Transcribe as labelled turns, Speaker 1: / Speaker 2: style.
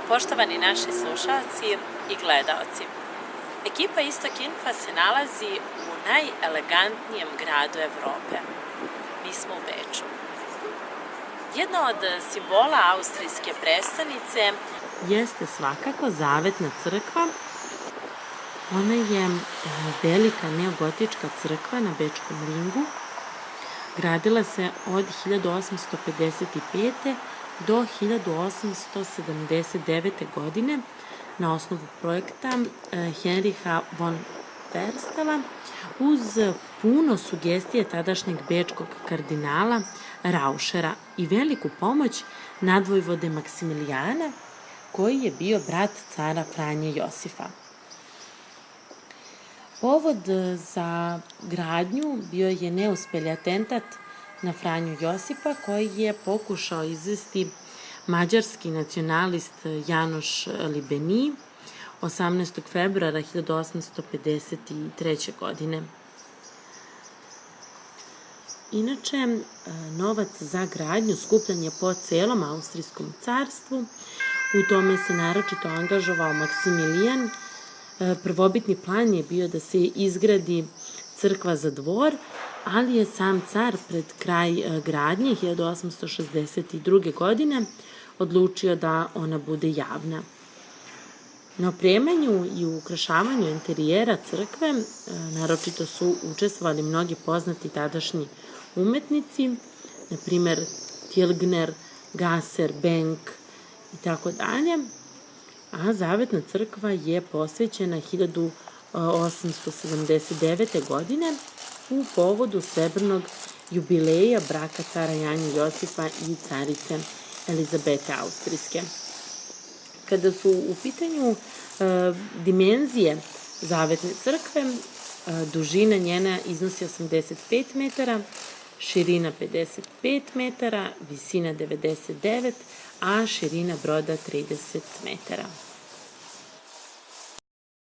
Speaker 1: Poštovani naši slušalci i gledaoci, ekipa Istok Infa se nalazi u najelegantnijem gradu Evrope. Mi smo u Beču. Jedno od simbola austrijske prestonice
Speaker 2: jeste svakako Zavetna crkva. Ona je velika neogotička crkva na Bečkom ringu. Gradila se od 1855. do 1879. godine na osnovu projekta Henriha von Ferstala uz puno sugestije tadašnjeg bečkog kardinala Raušera i veliku pomoć nadvojvode Maksimilijana, koji je bio brat cara Franje Josifa. Povod za gradnju bio je neuspeli atentat na Franju Josipa, koji je pokušao izvesti mađarski nacionalist Janoš Libeni 18. februara 1853. godine. Inače, novac za gradnju skupljan je po celom Austrijskom carstvu. U tome se naročito angažovao Maksimilijan. Prvobitni plan je bio da se izgradi crkva za dvor, ali je sam car pred kraj gradnje 1862. godine odlučio da ona bude javna. Na opremanju i ukrašavanju interijera crkve naročito su učestvovali mnogi poznati tadašnji umetnici, na primer Tilgner, Gasser, Benk i tako dalje, a Zavetna crkva je posvećena 1879. godine u povodu srebrnog jubileja braka cara Janje Josipa i carice Elizabete Austrijske. Kada su u pitanju dimenzije Zavetne crkve, dužina njena iznosi 85 metara, širina 55 metara, visina 99, a širina broda 30 metara.